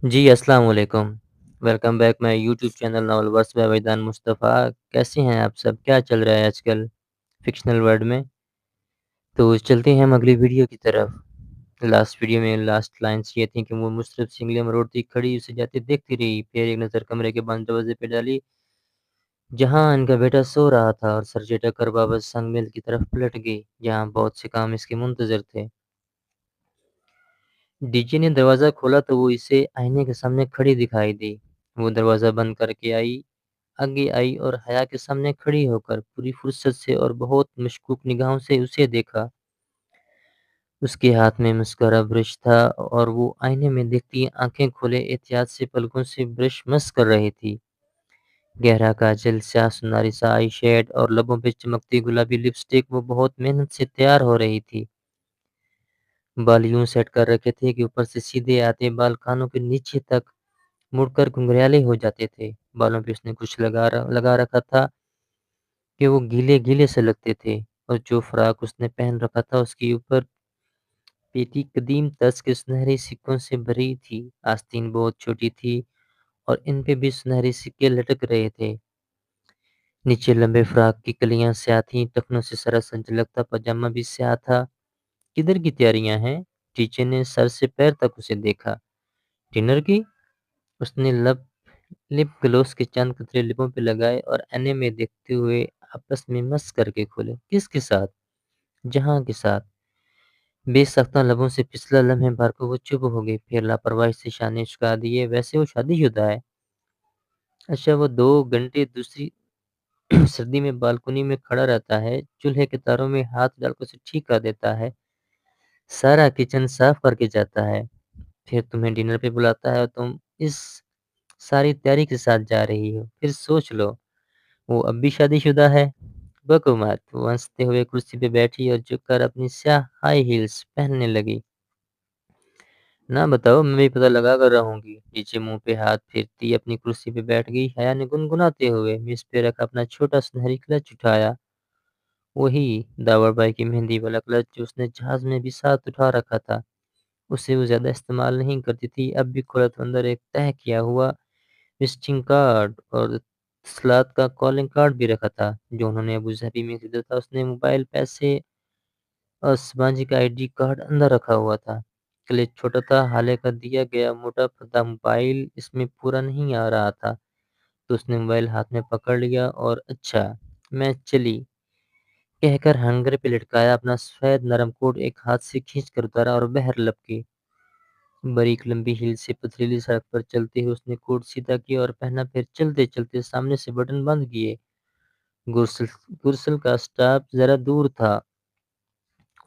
जी, अस्सलाम वालेकुम। Welcome back my YouTube channel novel words by Waheedan Mustafa. कैसे हैं आप सब? क्या चल रहा है आजकल फ़िक्शनल वर्ल्ड में? तो चलते हैं हम अगली वीडियो की तरफ। लास्ट वीडियो में लास्ट लाइन्स ये थी कि वो मुसरत सिंगलम रोड थी खड़ी उसे जाते देखती रही, फिर एक नज़र कमरे के बंद दरवाज़े पे डाली, जहाँ इनका बेटा सो रहा था और सर झटक कर वापस संगमेल की तरफ पलट गई, जहाँ बहुत से काम इसके मुंतज़र थे। डीजे ने दरवाज़ा खोला तो वो इसे आईने के सामने खड़ी दिखाई दी। वो दरवाज़ा बंद करके आगे आई और हया के सामने खड़ी होकर पूरी फुर्सत से और बहुत मशकूक निगाहों से उसे देखा। उसके हाथ में मस्कारा ब्रश था और वो आईने में देखती आंखें खोले एहतियात से पलकों से ब्रश मस कर रही थी। गहरा काजल, स्याह सुनारी सा आई शेड और लबों पे चमकती गुलाबी लिपस्टिक वो बहुत मेहनत से तैयार हो रही थी। बाल यूं सेट कर रखे थे कि ऊपर से सीधे आते बाल कानों के नीचे तक मुड़कर घुंघराले हो जाते थे। बालों पे उसने कुछ लगा रखा था कि वो गीले-गीले से लगते थे और जो फ्रॉक उसने पहन रखा था उसके ऊपर पेटी कदीम तर्ज के सुनहरे सिक्कों से भरी थी। आस्तीन बहुत छोटी थी और इन पे भी सुनहरे सिक्के लटक रहे थे। नीचे लंबे फ्रॉक की कलियां स्याह थीं, टखनों से सरासर झलकता पजामा भी स्याह था। किधर की तैयारियां हैं? टीचर ने सर से पैर तक उसे देखा। डिनर की? उसने लिप ग्लोस के चंद कतरे लिपों पे लगाए और ऐने में देखते हुए आपस में मस करके खोले। किसके साथ? जहाँ के साथ। बेसाख्ता लबों से फिसला लम्हे भर को वो चुप हो गई, फिर लापरवाही से शाने चुका दिए। वैसे वो शादीशुदा है। अच्छा, वो 2 घंटे दूसरी सर्दी में बालकनी में खड़ा रहता है, चूल्हे के तारों में हाथ डालकर उसे ठीक कर देता है, सारा किचन साफ करके जाता है, फिर तुम्हें डिनर पे बुलाता है और तुम इस सारी तैयारी के साथ जा रही हो। फिर सोच लो, वो अब भी शादीशुदा है। बको मत। वो हंसते हुए कुर्सी पे बैठी और झुककर अपनी स्याह हाई हील्स पहनने लगी। ना बताओ, मैं भी पता लगा कर रहूंगी। नीचे मुंह पे हाथ फेरती अपनी कुर्सी पे बैठ गई। हया ने गुनगुनाते हुए मेज पे रखा अपना छोटा सुनहरी क्लच उठाया। वही दावर बाई की मेहंदी वाला क्लच जो उसने जहाज में भी साथ उठा रखा था। उसे वो ज्यादा इस्तेमाल नहीं करती थी। अब भी खोला तो अंदर एक तय किया हुआ विजिटिंग कार्ड और सलाद का कॉलिंग कार्ड भी रखा था, जो उन्होंने अबू धाबी में खरीदा था। उसने मोबाइल, पैसे और शिवाजी का आईडी कार्ड अंदर रखा हुआ था। क्लिप छोटा था, हाले का दिया गया मोटा पर्दा मोबाइल इसमें पूरा नहीं आ रहा था, तो उसने मोबाइल हाथ में पकड़ लिया और अच्छा, मैं चली कहकर हैंगर पे लटकाया अपना सफेद नरम कोट एक हाथ से खींच कर उतारा और बहर लपकी। बारीक लंबी हील से पथरीली सड़क पर चलते हुए उसने कोट सीधा किया और पहना, फिर चलते चलते सामने से बटन बंद किए। गुरसुल गुरसुल का स्टॉप जरा दूर था,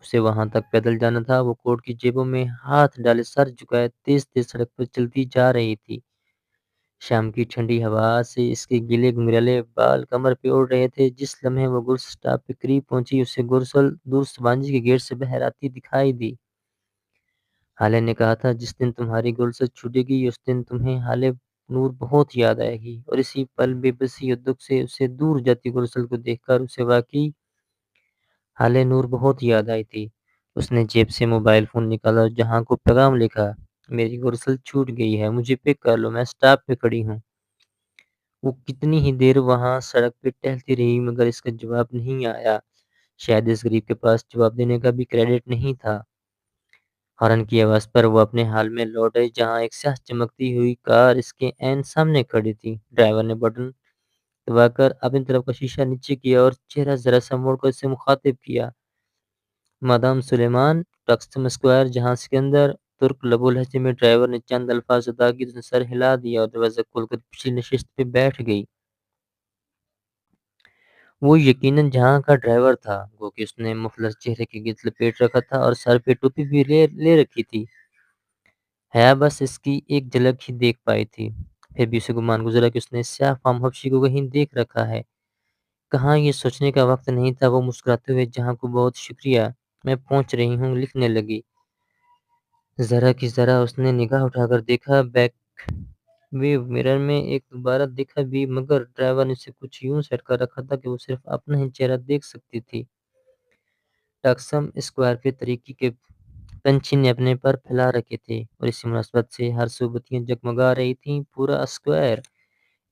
उसे वहां तक पैदल जाना था। वो कोट की जेबों में हाथ डाले सर झुकाए तेज तेज सड़क पर चलती जा रही थी। शाम की ठंडी हवा से इसके गीले घुंघराले बाल कमर पे उड़ रहे थे। जिस लम्हे वो गुरसुल स्टॉप के करीब पहुंची, उसे गुरसुल दूर सबांजी के गेट से बाहर आती दिखाई दी। हाले ने कहा था, जिस दिन तुम्हारी गुरसुल छूटेगी उस दिन तुम्हें हाले नूर बहुत याद आएगी। और इसी पल बेबसी और दुख से उसे दूर जाती गुरसुल को देखकर उसे वाकई हाले नूर बहुत याद आई थी। उसने जेब से मोबाइल फ़ोन निकाला और जहाँ को पैगाम लिखा, मेरी गुरसुल छूट गई है, मुझे पिक कर लो, मैं स्टॉप पे खड़ी हूँ। वो कितनी ही देर वहाँ सड़क पे टहलती रही मगर इसका जवाब नहीं आया। शायद इस गरीब के पास जवाब देने का भी क्रेडिट नहीं था। हॉर्न की आवाज़ पर वो अपने हाल में लौट आई, जहाँ एक स्याह चमकती हुई कार इसके ऐन सामने खड़ी थी। ड्राइवर ने बटन दबाकर अपनी तरफ का शीशा नीचे किया और चेहरा ज़रा सा मोड़कर उससे मुखातिब किया। Madame Suleman, Taksim square. जहाज़ के अंदर तुर्क लबो लहजे में ड्राइवर ने चंद अल्फाज अदा किए, उसने सर हिला दिया और दरवाज़ा खोलकर पिछली नशिस्त पे बैठ गई। वो यकीनन जहाँ का ड्राइवर था, गो कि उसने मुफलर चेहरे के गिर्द लपेट रखा था और सर पे टोपी भी ले ले रखी थी। हया बस इसकी एक झलक ही देख पाई थी। फिर भी उसे गुमान गुज़रा कि उसने स्याह फ़ार्म हबशी को कहीं देख रखा है। कहाँ, ये सोचने का वक़्त नहीं था। वो मुस्कुराते हुए, जहाँ को बहुत शुक्रिया, मैं पहुँच रही हूँ, लिखने लगी। ज़रा की ज़रा उसने निगाह उठाकर देखा, बैक व्यू मिरर में एक दोबारा देखा भी, मगर ड्राइवर ने उसे कुछ यूँ सेट कर रखा था कि वो सिर्फ़ अपना ही चेहरा देख सकती थी। टक्सम स्क्वायर के तरीके के पंछी ने अपने पर फैला रखे थे और इसी मुनासबत से हर सू बत्तियां जगमगा रही थीं। पूरा स्क्वायर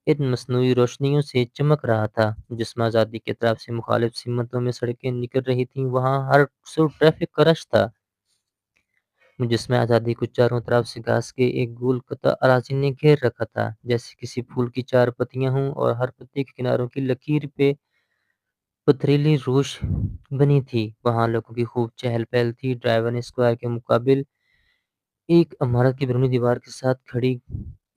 इन मसनूई रोशनियों से चमक रहा था। जिसमें आज़ादी की तरफ से मुखालिफ सिमतों में सड़कें निकल रही थीं, वहाँ हर सू ट्रैफिक का रश था। जिसमें आज़ादी को चारों तरफ से घास के एक गोल कता अराजी ने घेर रखा था, जैसे किसी फूल की चार पत्तियां हों और हर पत्ती के किनारों की लकीर पे पथरीली रूश बनी थी। वहाँ लोगों की खूब चहल पहल थी। ड्राइवर ने स्क्वायर के मुकाबिल एक इमारत की बैरूनी दीवार के साथ खड़ी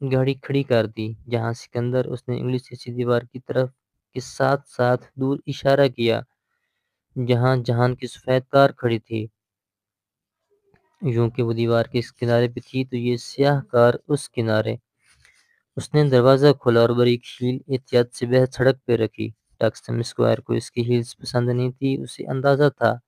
गाड़ी खड़ी कर दी, जहाँ सिकंदर उसने उंगली से इसी दीवार की तरफ के साथ साथ दूर इशारा किया, जहाँ जहान की सफ़ेद कार खड़ी थी। यूं कि वो दीवार के इस किनारे पे थी तो ये स्याह कार उस किनारे। उसने दरवाज़ा खोला और बारीक हील एहतियात से वह सड़क पे रखी। टक्सम स्क्वायर को इसकी हील्स पसंद नहीं थी, उसे अंदाज़ा था।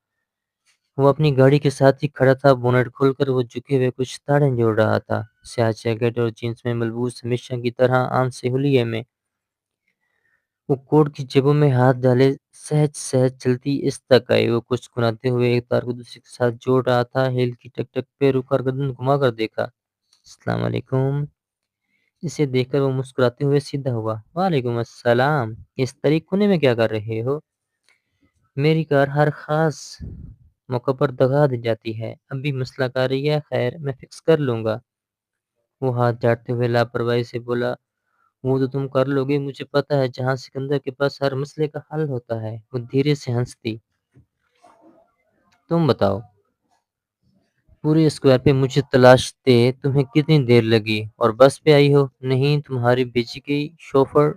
वो अपनी गाड़ी के साथ ही खड़ा था। बोनट खोलकर वो झुके हुए कुछ ताड़ें जोड़ रहा था। स्याह जैकेट और जीन्स में मलबूस हमेशा की तरह आम से हुलिये में। वो कोट की जेबों में हाथ डाले सहज-सहज चलती इस तक आई। वो कुछ गुनाते हुए एक तार को दूसरे के साथ जोड़ रहा था। हील की टक-टक पे रुका और गर्दन घुमाकर देखा। अस्सलाम वालेकुम। इसे देखकर वो मुस्कुराते हुए सीधा हुआ। वालेकुम अस्सलाम। इस तारीख कोने में क्या कर रहे हो? मेरी कार हर ख़ास मौक़ों पर दगा दी जाती है। अभी मसला कार ही है, खैर मैं फ़िक्स कर लूँगा। वो हाथ झाड़ते हुए लापरवाही से बोला, वो तो तुम कर लोगे, मुझे पता है। जहाँ सिकंदर के पास हर मसले का हल होता है। वो धीरे से हँसती। तुम बताओ, पूरे स्क्वायर पे मुझे तलाशते तुम्हें कितनी देर लगी और बस पे आई हो? नहीं, तुम्हारी बेची गई शोफर।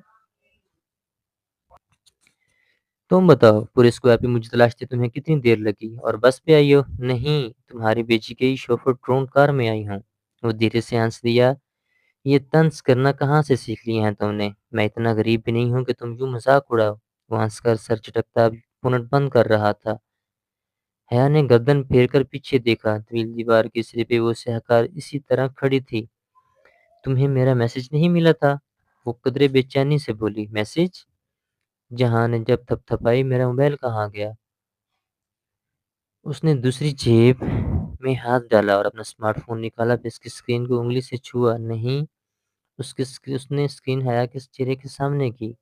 तुम बताओ, पूरे स्क्वायर पे मुझे तलाशते तुम्हें कितनी देर लगी और बस पे आई हो? नहीं, तुम्हारी बेची गई शोफर ड्रोन कार में आई हूँ। वो धीरे से हंस दिया। ये तंज करना कहाँ से सीख लिया है तुमने? मैं इतना गरीब भी नहीं हूँ कि तुम यूं मजाक उड़ाओ। वो हंसकर सर झटकता पुनः बंद कर रहा था। हया ने गर्दन फेरकर पीछे देखा। तवील दीवार के सिरे पे वो सहकार इसी तरह खड़ी थी। तुम्हें मेरा मैसेज नहीं मिला था? वो कदरे बेचैनी से बोली। मैसेज? जहां ने जब थपथपाई, मेरा मोबाइल कहाँ गया? उसने दूसरी जेब में हाथ डाला और अपना स्मार्टफोन निकाला, फिर इसकी स्क्रीन को उंगली से छुआ। नहीं, उसने स्क्रीन हया के चेहरे के सामने की।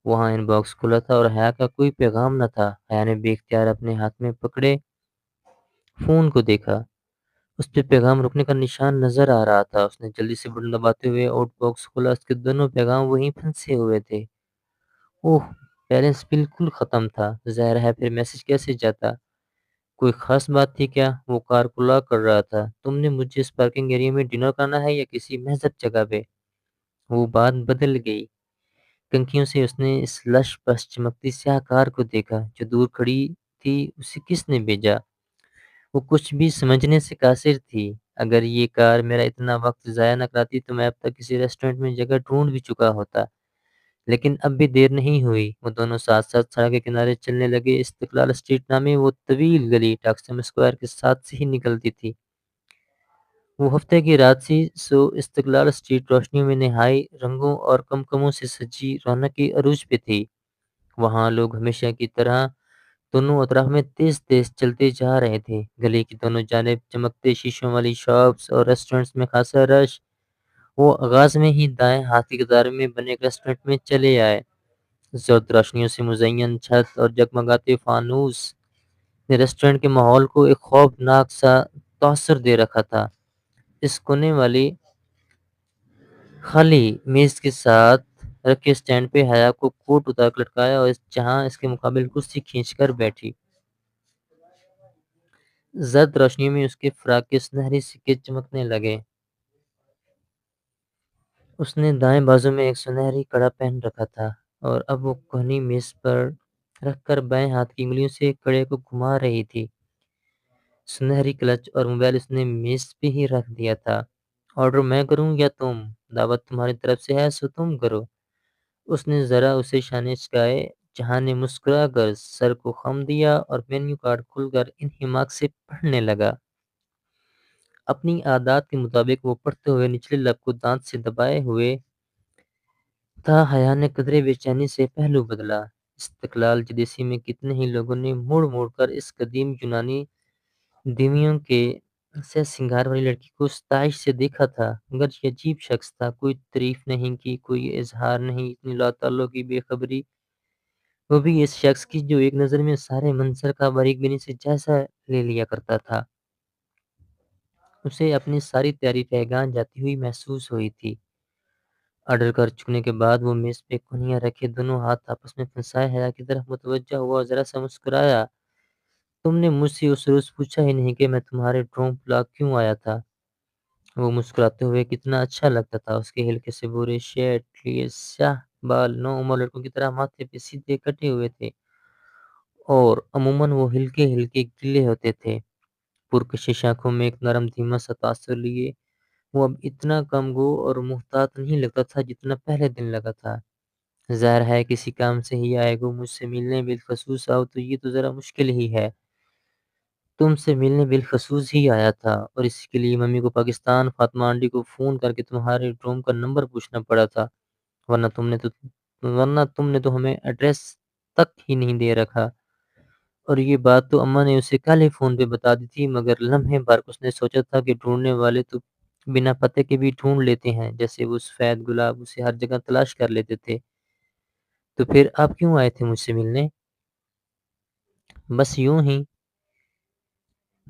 वहाँ इनबॉक्स खुला था और हया का कोई पैगाम न था। हया ने बेख्तियार अपने हाथ में पकड़े फ़ोन को देखा। उस पे पैगाम रुकने का निशान नज़र आ रहा था। उसने जल्दी से बटन दबाते हुए आउटबॉक्स खोला। उसके दोनों पैगाम वहीं फंसे हुए थे। ओह! बैलेंस बिल्कुल ख़त्म था। ज़ाहिर है फिर मैसेज कैसे जाता? कोई ख़ास बात थी क्या? वो कार को लॉक कर रहा था। तुमने मुझे इस पार्किंग एरिया में डिनर करना है या किसी महज़ब जगह पे? वो बात बदल गई। कनखियों से उसने इस लश-पश चमकती स्याह कार को देखा जो दूर खड़ी थी। उसे किसने भेजा? वो कुछ भी समझने से कासिर थी। अगर ये कार मेरा इतना वक़्त ज़ाया न कराती तो मैं अब तक किसी रेस्टोरेंट में जगह ढूँढ भी चुका होता। लेकिन अब भी देर नहीं हुई। वो दोनों साथ-साथ सड़क के किनारे चलने लगे। इस्तिक़लाल स्ट्रीट नामी वो तवील गली टक्सम स्क्वायर के साथ से ही निकलती थी। वो हफ़्ते की रात थी, सो इस्तिक़लाल स्ट्रीट रोशनियों में नहाई रंगों और कमकमों से सजी रौनक के अरूज पे थी। वहाँ लोग हमेशा की तरह दोनों अतराफ में तेज़-तेज़ चलते जा रहे थे। गली की दोनों जानिब चमकते शीशों वाली शॉप्स और रेस्टोरेंट्स में खासा रश। वो आगाज़ में ही दाएँ हाथ की कतार में बने एक रेस्टोरेंट में चले आए। ज़र्द रोशनियों से मुज़य्यन छत और जगमगाते फ़ानूस ने रेस्टोरेंट के माहौल को एक खौफनाक सा तासुर दे रखा था। इस कोने वाली खाली मेज़ के साथ रखे स्टैंड पे हया को कोट उतार कर लटकाया और जहाँ इसके मुकाबिल कुर्सी खींचकर बैठी। ज़र्द रोशनी में उसके फ्रॉक के सुनहरे सिक्के चमकने लगे। उसने दाएँ बाजू में एक सुनहरी कड़ा पहन रखा था और अब वो कोहनी मेज़ पर रखकर बाएँ हाथ की उँगलियों से कड़े को घुमा रही थी। सुनहरी क्लच और मोबाइल उसने मेज़ पे ही रख दिया था। ऑर्डर मैं करूँ या तुम? दावत तुम्हारी तरफ से है सो तुम करो। उसने ज़रा उसे शाने चुकाए। जहाँ ने मुस्कुराकर सर को खम दिया और मेन्यू कार्ड खुलकर इन्हिमाक से पढ़ने लगा। अपनी आदत के मुताबिक वो पढ़ते हुए निचले लब को दाँत से दबाए हुए था। हया ने कदरे बेचैनी से पहलू बदला। इस्तिक़लाल जलीसी में कितने ही लोगों ने मुड़-मुड़ कर इस कदीम यूनानी दिमियों के से सिंगार वाली लड़की को स्तइश से देखा था, मगर ये अजीब शख्स था, कोई तारीफ़ नहीं की, कोई इज़हार नहीं, इतनी लाताल्लुक़ की बेख़बरी, वो भी इस शख्स की जो एक नज़र में सारे मंज़र का बारीक-बीनी से जायज़ा ले लिया करता था। उसे अपनी सारी तैयारी रह जाती हुई महसूस हुई थी। ऑर्डर कर चुकने के बाद वो मेज़ पे कोनियाँ रखे दोनों हाथ आपस में फंसाए हया की तरफ मुतवज्जा हुआ और ज़रा-सा मुस्कुराया। तुमने मुझसे उस रोज़ पूछा ही नहीं कि मैं तुम्हारे ड्रोन ब्लॉक क्यों आया था? वो मुस्कुराते हुए कितना अच्छा लगता था। उसके हल्के से भूरे शर्ट, लिए स्याह बाल नौउम्र लड़कों की तरह माथे पे सीधे कटे हुए थे और अमूमन वो हल्के-हल्के गीले होते थे। पुरकशिश आँखों में एक नरम धीमा-सा तासुर लिए वो अब इतना कमगो और मुहतात नहीं लगता था जितना पहले दिन लगा था। ज़ाहिर है किसी काम से ही आए हो, मुझसे मिलने बिलख़ुसूस आओ तो ये तो ज़रा मुश्किल ही है। तुमसे मिलने बिलख़ुसूस ही आया था और इसके लिए मम्मी को पाकिस्तान, फ़ातिमा आंटी को फ़ोन करके तुम्हारे रूम का नंबर पूछना पड़ा था, वरना तुमने तो हमें एड्रेस तक ही नहीं दे रखा। और ये बात तो अम्मा ने उसे कल ही फ़ोन पे बता दी थी, मगर लम्हे भर उसने सोचा था कि ढूँढने वाले तो बिना पते के भी ढूँढ लेते हैं, जैसे वो सफ़ेद गुलाब उसे हर जगह तलाश कर लेते थे। तो फिर आप क्यों आए थे मुझसे मिलने? बस यूँ ही।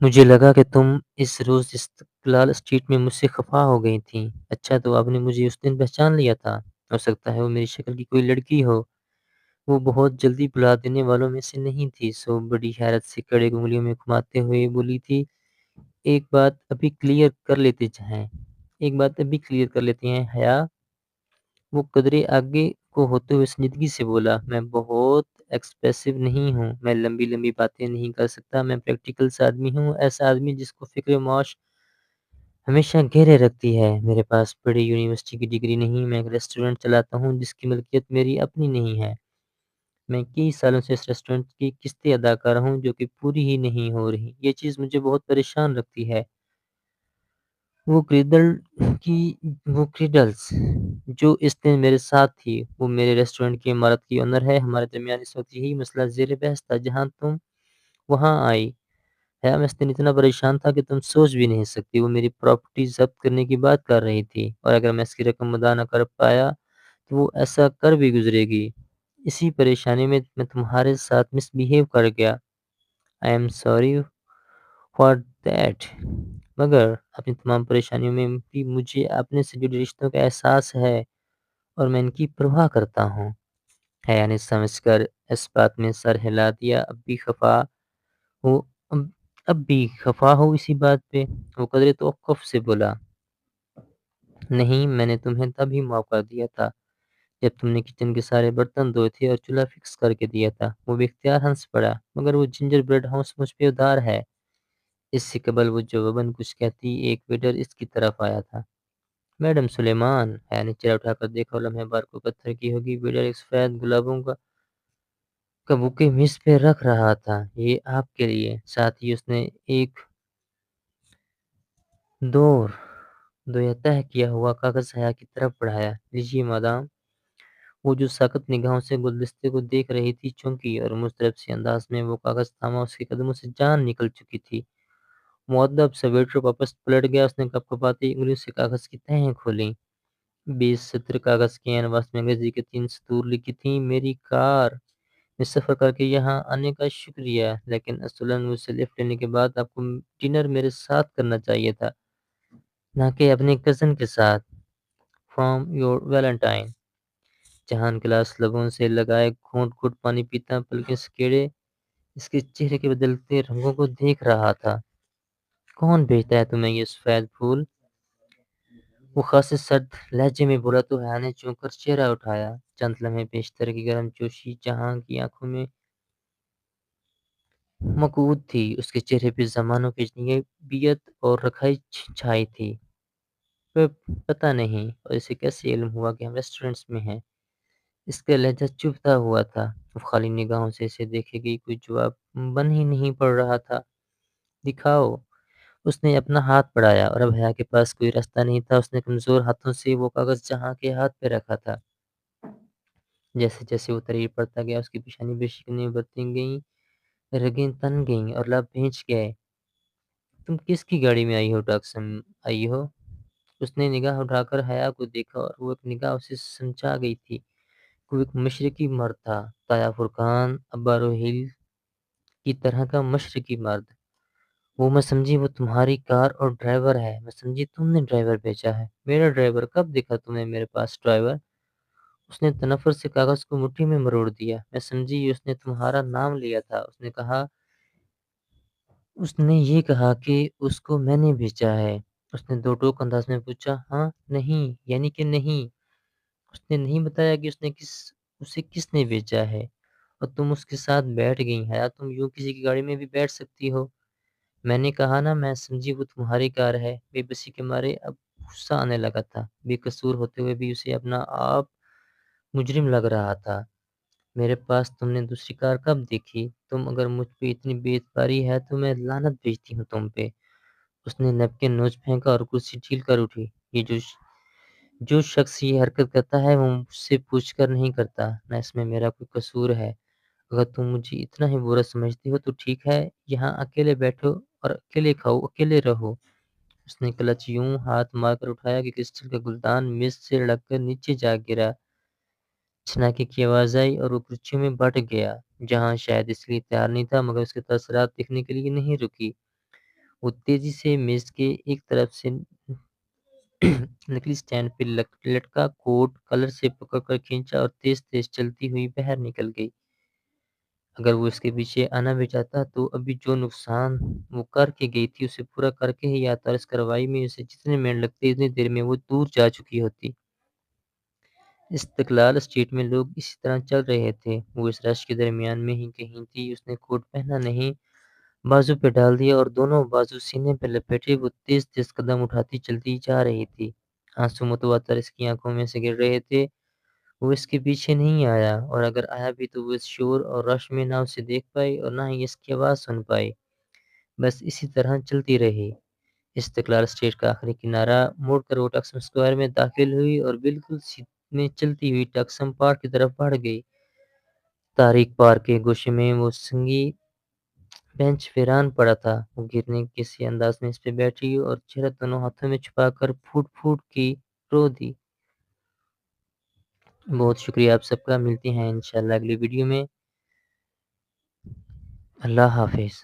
मुझे लगा कि तुम इस रोज़ इस्तिक़लाल स्ट्रीट में मुझसे ख़फ़ा हो गई थीं। अच्छा तो आपने मुझे उस दिन पहचान लिया था। हो सकता है वो मेरी शक्ल की कोई लड़की हो। वो बहुत जल्दी भुला देने वालों में से नहीं थी, सो बड़ी हैरत से कड़े उँगलियों में घुमाते हुए बोली थी, "एक बात अभी क्लियर कर लेते हैं एक बात अभी क्लियर कर लेते हैं हया।" वो कदरे आगे को होते हुए संजीदगी से बोला, "मैं बहुत एक्सप्रेसिव नहीं हूँ, मैं लंबी-लंबी बातें नहीं कर सकता, मैं प्रैक्टिकल सा आदमी हूँ, ऐसा आदमी जिसको फ़िक्र-ए-मौश हमेशा घेरे रखती है। मेरे पास बड़ी यूनिवर्सिटी की डिग्री नहीं, मैं एक रेस्टोरेंट चलाता हूँ जिसकी मिल्कियत मेरी अपनी नहीं है। मैं कई सालों से इस रेस्टोरेंट की किस्तें अदा कर रहा हूँ जो कि पूरी ही नहीं हो रही। ये चीज़ मुझे बहुत परेशान रखती है। वो क्रीडल की वो क्रीडल्स जो इस दिन मेरे साथ थी, वो मेरे रेस्टोरेंट की इमारत की ओनर है। हमारे दरमियान इस वक़्त यही मसला ज़ेर-ए-बहस था जहाँ तुम वहाँ आई। है मैं इस दिन इतना परेशान था कि तुम सोच भी नहीं सकती। वो मेरी प्रॉपर्टी ज़ब्त करने की बात कर रही थी और अगर मैं इसकी रकम अदा ना कर पाया, तो वो ऐसा कर भी गुज़रेगी। इसी परेशानी में मैं तुम्हारे साथ मिसबिहेव कर गया। I am sorry for that. मगर अपनी तमाम परेशानियों में भी मुझे अपने से जुड़े रिश्तों का एहसास है और मैं इनकी परवाह करता हूँ। हया ने समझकर इस बात में सर हिला दिया। हो अब अब भी खफ़ा हो इसी बात पे? वो कदरे तवक़्क़ुफ़ से बोला, नहीं मैंने तुम्हें तभी मौका दिया था, जब तुमने किचन के सारे बर्तन धोए थे और चूल्हा फ़िक्स करके दिया था। वो बेख्तियार हँस पड़ा, मगर वो जिंजर ब्रेड हाउस मुझ पे उदार है। इससे कबल वो जवाबन कुछ कहती, एक वेटर इसकी तरफ आया था। मैडम सुलेमान, हया ने चेहरा उठाकर देखा और लम्हे भर को पत्थर की होगी। वेटर एक सफ़ेद गुलाबों का बुके मेज़ पे रख रहा था। ये आपके लिए। साथ ही उसने एक दौर दोया तह किया हुआ कागज़ हया की तरफ बढ़ाया। लीजिए मादाम। वो जो सख्त निगाहों से गुलदस्ते को देख रही थी चौंकी और मुस्तरब से अंदाज में वो कागज़ थामा उसके कदमों से जान निकल चुकी थी। मुअद्दब सा वेटर वापस पलट गया। उसने कँपकँपाती उंगलियों से कागज़ की तहें खोलीं। 20 सत्र कागज़ के कैनवास में अंग्रेज़ी के 3 सतूर लिखी थीं, मेरी कार में सफ़र करके यहाँ आने का शुक्रिया, लेकिन असूलन मुझसे लिफ्ट लेने के बाद आपको डिनर मेरे साथ करना चाहिए था, ना कि अपने कज़न के साथ। From your Valentine. जहान गिलास लबों से लगाए घूँट-घूँट पानी पीता पलकें सिकेड़े इसके चेहरे के बदलते रंगों को देख रहा था। कौन भेजता है तुम्हें ये सफ़ेद फूल? वो ख़ासे सर्द लहजे में बोला तो हया ने चौंक कर चेहरा उठाया। चंद लम्हे पेशतर की गर्मजोशी जहाँ की आँखों में मकुद थी, उसके चेहरे पे ज़मानों की अजनबियत और रखाई छाई थी। प पता नहीं और इसे कैसे इल्म हुआ कि हम रेस्टोरेंट्स में हैं। इसका लहज़ा चुभता हुआ था। वो खाली निगाहों से इसे देखेगी, कोई जवाब बन ही नहीं पड़ रहा था। दिखाओ। उसने अपना हाथ बढ़ाया और अब हया के पास कोई रास्ता नहीं था। उसने कमज़ोर हाथों से वो कागज़ जहाँ के हाथ पे रखा था। जैसे-जैसे वो तरीर पड़ता गया, उसकी पेशानी पे शिकनें उभरती गईं, रगें तन गईं और लब भींच गए। تم کس کی گاڑی میں آئی ہو ٹاکسم آئی ہو؟ اس نے نگاہ اٹھا کر حیا کو دیکھا اور وہ ایک نگاہ اسے سمجھا گئی تھی۔ وہ ایک مشرقی مرد تھا، تایا فرقان ابا روہیل کی طرح کا مشرقی مرد۔ وہ میں سمجھی وہ تمہاری کار اور ڈرائیور ہے، میں سمجھی تم نے ڈرائیور بھیجا ہے۔ میرا ڈرائیور؟ کب دیکھا تم نے میرے پاس ڈرائیور؟ اس نے تنفر سے کاغذ کو مٹھی میں مروڑ دیا۔ میں سمجھی اس نے تمہارا نام لیا تھا، اس نے یہ کہا کہ اس کو میں نے بھیجا ہے۔ اس نے دو ٹوک انداز میں پوچھا، ہاں، نہیں، یعنی کہ نہیں۔ اس نے نہیں بتایا کہ اسے کس نے بھیجا ہے، اور تم اس کے ساتھ بیٹھ گئی۔ حیا، تم یوں کسی کی گاڑی میں بھی بیٹھ سکتی ہو؟ میں نے کہا نا، میں سمجھی وہ تمہاری کار ہے۔ بے بسی کے مارے اب غصہ آنے لگا تھا۔ بے قصور ہوتے ہوئے بھی اسے اپنا آپ مجرم لگ رہا تھا۔ میرے پاس تم نے دوسری کار کب دیکھی؟ تم اگر مجھ پہ اتنی بے اعتباری ہے تو میں لعنت بھیجتی ہوں تم پہ۔ اس نے نیپکن نوچ پھینکا اور کرسی ڈھیل کر اٹھی۔ یہ جو شخص یہ حرکت کرتا ہے وہ مجھ سے پوچھ کر نہیں کرتا، نہ اس میں میرا کوئی قصور ہے۔ اگر تم مجھے اتنا ہی برا سمجھتی ہو تو ٹھیک ہے، یہاں اکیلے بیٹھو اور اکیلے کھاؤ، اکیلے رہو۔ اس نے کلچ یوں ہاتھ مار کر اٹھایا کہ کرسٹل کا گلدان میز سے لڑک کر نیچے جا گرا۔ چھناکے کی آواز آئی اور وہ کرچیوں میں بٹ گیا، جہاں شاید اس لیے تیار نہیں تھا مگر اس کے تاثرات دیکھنے کے لیے نہیں رکی۔ وہ تیزی سے میز کے ایک طرف سے نکلی سٹینڈ پہ لٹکا کوٹ کلر سے پکڑ کر کھینچا اور تیز تیز چلتی ہوئی باہر نکل گئی۔ اگر وہ اس کے پیچھے آنا بھی چاہتا تو ابھی جو نقصان وہ کر کے گئی تھی اسے پورا کر کے ہی آتا، اور اس کارروائی میں اسے جتنے منٹ لگتے اتنی دیر میں وہ دور جا چکی ہوتی۔ استقلال اسٹریٹ میں لوگ اسی طرح چل رہے تھے، وہ اس رش کے درمیان میں ہی کہیں تھی۔ اس نے کوٹ پہنا نہیں، بازو پہ ڈال دیا اور دونوں بازو سینے پہ لپیٹے وہ تیز تیز قدم اٹھاتی چلتی جا رہی تھی۔ آنسو متواتر اس کی آنکھوں میں سے گر رہے تھے۔ وہ اس کے پیچھے نہیں آیا، اور اگر آیا بھی تو وہ اس شور اور رش میں نہ اسے دیکھ پائی اور نہ ہی اس کی آواز سن پائی۔ بس اسی طرح چلتی رہی۔ استقلال اسٹریٹ کا آخری کنارہ موڑ کر وہ ٹکسم اسکوائر میں داخل ہوئی اور بالکل میں چلتی ہوئی ٹکسم پارک کی طرف بڑھ گئی۔ تاریک پارک کے گوشے میں وہ سنگی بینچ ویران پڑا تھا۔ وہ گرنے کسی انداز میں اس پہ بیٹھی اور چہرہ دونوں ہاتھوں میں چھپا کر پھوٹ پھوٹ کی رو دی۔ بہت شکریہ آپ سب کا، ملتے ہیں انشاءاللہ اگلی ویڈیو میں۔ اللہ حافظ۔